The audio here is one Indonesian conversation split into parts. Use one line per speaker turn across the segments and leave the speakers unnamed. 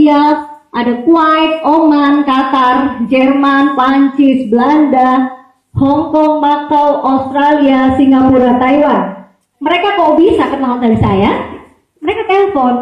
Arabia, ada Kuwait, Oman, Qatar, Jerman, Prancis, Belanda, Hong Kong, Macau, Australia, Singapura, Taiwan. Mereka kok bisa kenal dari saya? Mereka telepon.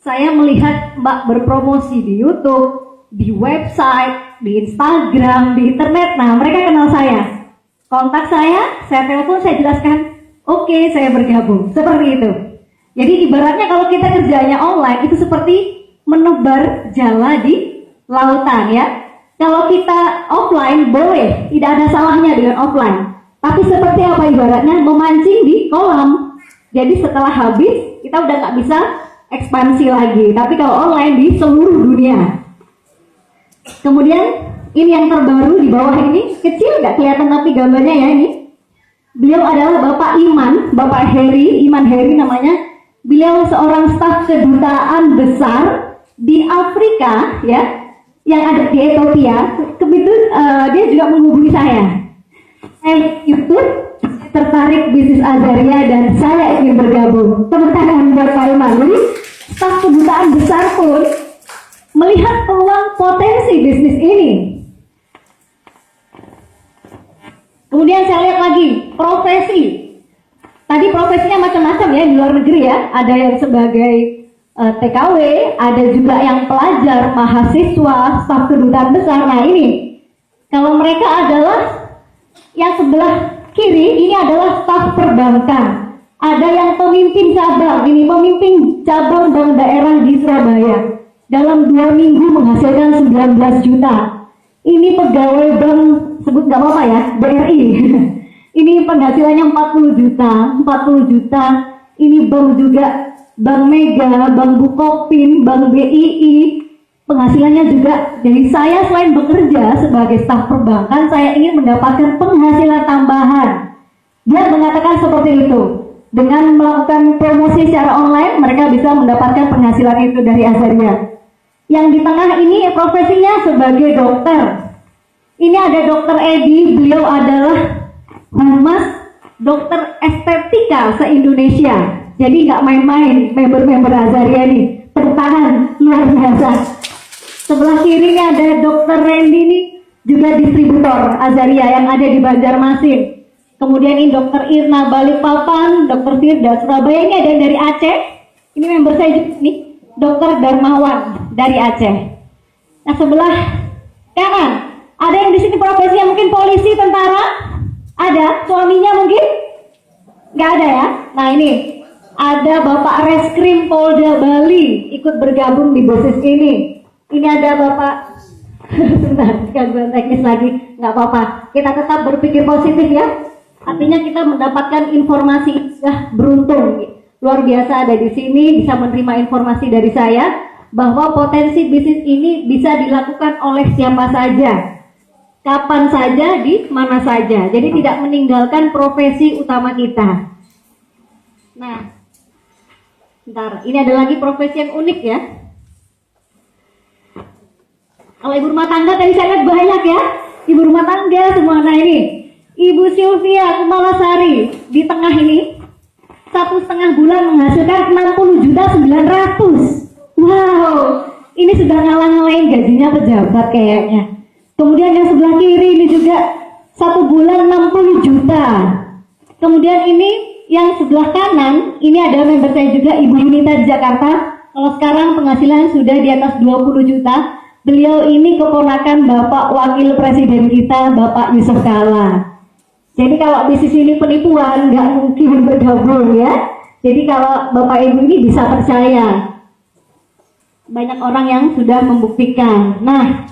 Saya melihat Mbak berpromosi di YouTube, di website, di Instagram, di internet. Nah, mereka kenal saya. Kontak saya telepon, saya jelaskan, oke, saya bergabung. Seperti itu. Jadi ibaratnya kalau kita kerjanya online, itu seperti menebar jala di lautan ya. Kalau kita offline boleh, tidak ada salahnya dengan offline. Tapi seperti apa ibaratnya memancing di kolam. Jadi setelah habis kita udah nggak bisa ekspansi lagi. Tapi kalau online di seluruh dunia. Kemudian ini yang terbaru di bawah ini, kecil nggak kelihatan tapi gambarnya ya ini. Beliau adalah Bapak Iman, Bapak Heri, Iman Heri namanya. Beliau seorang staf kedutaan besar di Afrika ya, yang ada di Ethiopia. Kebetulan dia juga menghubungi saya. Saya YouTube tertarik bisnis Azaria dan saya ingin bergabung. Tepuk tangan buat Pak Iman. Jadi staf kedutaan besar pun melihat peluang potensi bisnis ini. Kemudian saya lihat lagi profesi. Tadi profesinya macam-macam ya di luar negeri ya. Ada yang sebagai TKW, ada juga yang pelajar, mahasiswa, staf kedutaan besar. Nah ini, kalau mereka adalah yang sebelah kiri, ini adalah staf perbankan. Ada yang pemimpin cabang, ini pemimpin cabang bank daerah di Surabaya. Dalam 2 minggu menghasilkan 19 juta. Ini pegawai bank, sebut nggak apa-apa ya, BRI. Ini penghasilannya 40 juta. Ini bank juga, Bank Mega, Bank Bukopin, Bank BII. Penghasilannya juga dari saya selain bekerja sebagai staf perbankan, saya ingin mendapatkan penghasilan tambahan. Dia mengatakan seperti itu. Dengan melakukan promosi secara online, mereka bisa mendapatkan penghasilan itu dari Azaria. Yang di tengah ini profesinya sebagai dokter. Ini ada Dokter Edi, beliau adalah Humas dokter estetika se-Indonesia. Jadi nggak main-main member-member Azaria nih. Tepuk tangan luar biasa. Sebelah kiri ini ada Dokter Randy nih, juga distributor Azaria yang ada di Banjarmasin. Kemudian ini Dokter Irna Balikpapan, Dokter Firda Surabaya, ini ada yang dari Aceh. Ini member saya juga nih, Dokter Darmawan dari Aceh. Nah sebelah kanan ada yang di sini profesinya mungkin polisi, tentara. Ada, suaminya mungkin? Nggak ada ya? Nah ini, ada Bapak Reskrim Polda Bali ikut bergabung di bisnis ini. Ini ada Bapak, sebentar, gangguan teknis lagi, nggak apa-apa. Kita tetap berpikir positif ya. Artinya kita mendapatkan informasi, beruntung. Luar biasa ada di sini, bisa menerima informasi dari saya, bahwa potensi bisnis ini bisa dilakukan oleh siapa saja. Kapan saja, di mana saja. Jadi tidak meninggalkan profesi utama kita. Nah, bentar, ini ada lagi profesi yang unik ya. Kalau ibu rumah tangga tadi saya lihat banyak ya. Ibu rumah tangga semua. Nah ini, Ibu Sylvia Kumalasari di tengah ini 1,5 bulan menghasilkan 60.900.000. Wow, ini sudah ngalah-ngalahin gajinya pejabat kayaknya. Kemudian yang sebelah kiri ini juga 1 bulan 60 juta. Kemudian ini yang sebelah kanan, ini ada member saya juga, Ibu Yunita di Jakarta. Kalau sekarang penghasilan sudah di atas 20 juta. Beliau ini keponakan Bapak Wakil Presiden kita, Bapak Yusuf Kala. Jadi kalau bisnis ini penipuan, nggak mungkin bergabung ya. Jadi kalau Bapak Ibu ini bisa percaya. Banyak orang yang sudah membuktikan. Nah,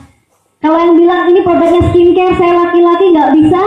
kalau yang bilang ini produknya skincare, saya laki-laki nggak bisa.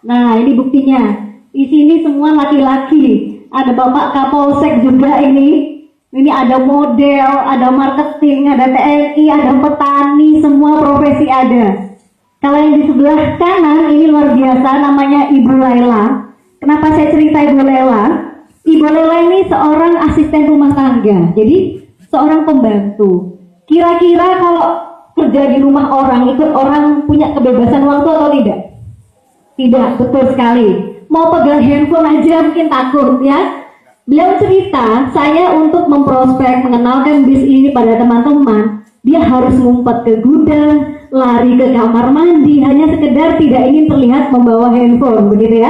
Nah, ini buktinya. Di sini semua laki-laki. Ada Bapak Kapolsek juga ini. Ini ada model, ada marketing, ada TNI, ada petani, semua profesi ada. Kalau yang di sebelah kanan ini luar biasa, namanya Ibu Laila. Kenapa saya cerita Ibu Laila? Ibu Laila ini seorang asisten rumah tangga. Jadi seorang pembantu. Kira-kira kalau kerja di rumah orang, ikut orang punya kebebasan waktu atau tidak? Tidak, betul sekali. Mau pegang handphone aja mungkin takut ya. Beliau cerita, saya untuk memprospek, mengenalkan bis ini pada teman-teman, dia dia harus ngumpet ke gudang, lari ke kamar mandi, hanya sekedar tidak ingin terlihat membawa handphone, begitu ya.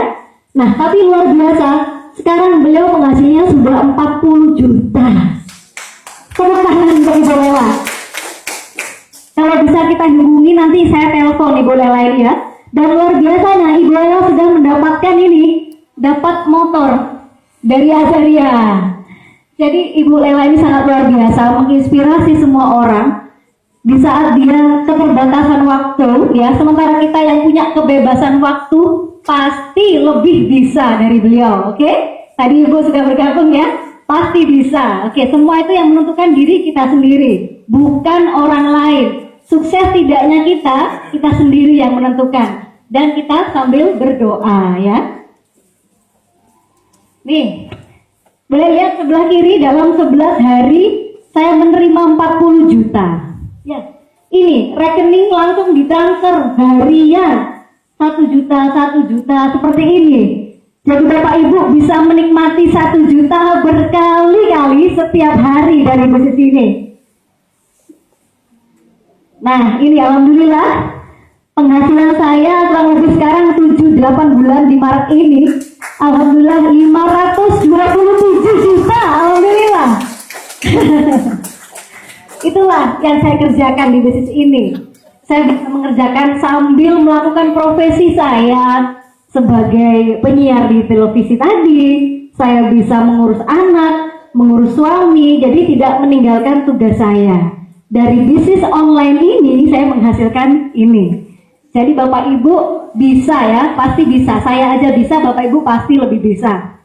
Nah, tapi luar biasa, sekarang beliau penghasilannya sudah 40 juta. Tepuk tangan untuk Ibu Lela. Kalau bisa kita hubungi, nanti saya telepon Ibu Lela ini ya. Dan luar biasanya Ibu Lela sudah mendapatkan ini, dapat motor dari Azaria. Jadi Ibu Lela ini sangat luar biasa, menginspirasi semua orang di saat dia keterbatasan waktu ya. Sementara kita yang punya kebebasan waktu pasti lebih bisa dari beliau. Oke? Tadi Ibu sudah bergabung ya, pasti bisa. Oke, semua itu yang menentukan diri kita sendiri, bukan orang lain. Sukses tidaknya kita sendiri yang menentukan. Dan kita sambil berdoa ya. Nih, boleh lihat sebelah kiri, dalam 11 hari saya menerima 40 juta. Ya, ini rekening langsung ditransfer harian 1 juta, 1 juta seperti ini. Jadi Bapak Ibu bisa menikmati 1 juta berkali-kali setiap hari dari bisnis ini. Nah, ini alhamdulillah penghasilan saya kurang lebih sekarang 7-8 bulan di Maret ini, alhamdulillah 527 juta, alhamdulillah. Itulah yang saya kerjakan di bisnis ini. Saya bisa mengerjakan sambil melakukan profesi saya sebagai penyiar di televisi tadi. Saya bisa mengurus anak, mengurus suami, jadi tidak meninggalkan tugas saya. Dari bisnis online ini saya menghasilkan ini. Jadi Bapak Ibu bisa ya, pasti bisa. Saya aja bisa, Bapak Ibu pasti lebih bisa.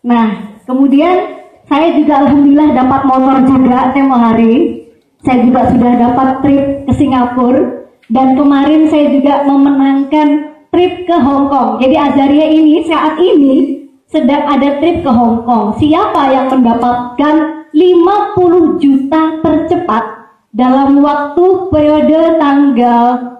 Nah, kemudian saya juga alhamdulillah dapat motor juga tempo hari. Saya juga sudah dapat trip ke Singapura. Dan kemarin saya juga memenangkan trip ke Hong Kong. Jadi Azaria ini saat ini sedang ada trip ke Hong Kong. Siapa yang mendapatkan 50 juta tercepat dalam waktu periode tanggal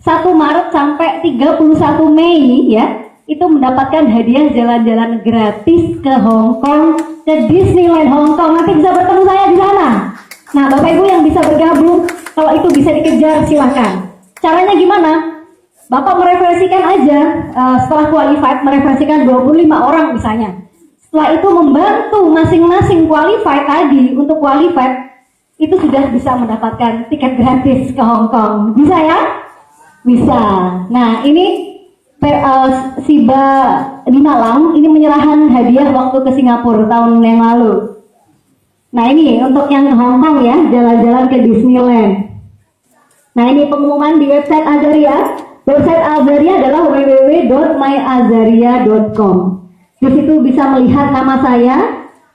1 Maret sampai 31 Mei ya, itu mendapatkan hadiah jalan-jalan gratis ke Hong Kong, ke Disneyland Hong Kong. Nanti bisa bertemu saya di sana. Nah, Bapak Ibu yang bisa bergabung, kalau itu bisa dikejar silahkan. Caranya gimana? Bapak merefleksikan aja, setelah qualified merefleksikan 25 orang misalnya. Setelah itu membantu masing-masing qualified tadi, untuk qualified itu sudah bisa mendapatkan tiket gratis ke Hong Kong. Bisa ya? Bisa. Nah, ini Siba di Malang ini menyerahkan hadiah waktu ke Singapura tahun yang lalu. Nah, ini untuk yang Hong Kong ya, jalan-jalan ke Disneyland. Nah, ini pengumuman di website Azaria. Website Azaria adalah www.myazaria.com. Di situ bisa melihat nama saya,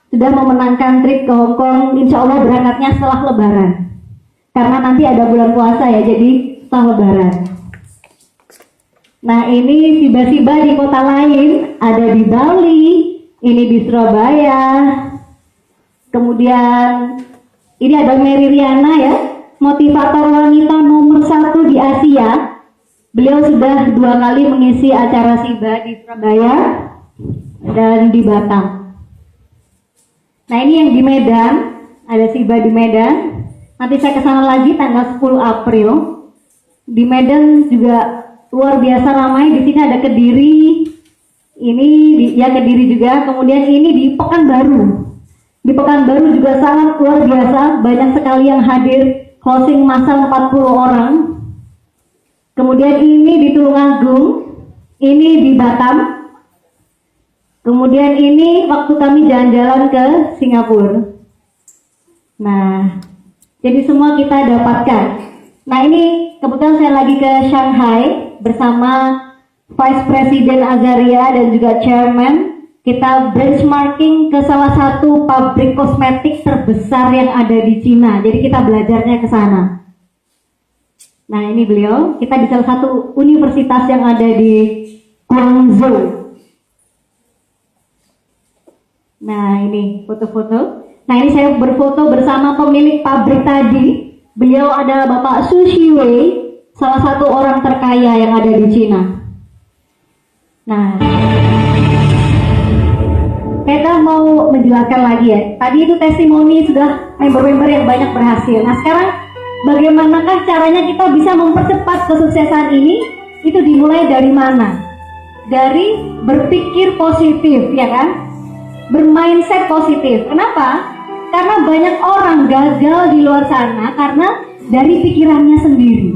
sudah memenangkan trip ke Hong Kong. Insya Allah berangkatnya setelah Lebaran. Karena nanti ada bulan puasa ya, jadi setelah Lebaran. Nah, ini Siba-Siba di kota lain, ada di Bali, ini di Surabaya. Kemudian ini ada Mary Riana ya, motivator wanita nomor 1 di Asia. Beliau sudah 2 kali mengisi acara Siba di Surabaya dan di Batam. Nah, ini yang di Medan, ada Siba di Medan. Nanti saya kesana lagi tanggal 10 April. Di Medan juga luar biasa ramai. Di sini ada Kediri, ini ya Kediri juga. Kemudian ini di Pekanbaru. Di Pekanbaru juga sangat luar biasa, banyak sekali yang hadir. Closing massal 40 orang. Kemudian ini di Tulungagung, ini di Batam. Kemudian ini waktu kami jalan-jalan ke Singapura. Nah, jadi semua kita dapatkan. Nah, ini kebetulan saya lagi ke Shanghai bersama Vice President Azaria dan juga Chairman. Kita benchmarking ke salah satu pabrik kosmetik terbesar yang ada di Cina. Jadi kita belajarnya ke sana. Nah, ini beliau, kita di salah satu universitas yang ada di Guangzhou. Nah, ini foto-foto. Nah, ini saya berfoto bersama pemilik pabrik tadi. Beliau adalah Bapak Su Shiwei, salah satu orang terkaya yang ada di Cina. Nah, Kita mau menjelaskan lagi ya. Tadi itu testimoni sudah member-member yang banyak berhasil. Nah sekarang bagaimanakah caranya kita bisa mempercepat kesuksesan ini? Itu dimulai dari mana? Dari berpikir positif, ya kan? Bermindset positif. Kenapa? Karena banyak orang gagal di luar sana karena dari pikirannya sendiri.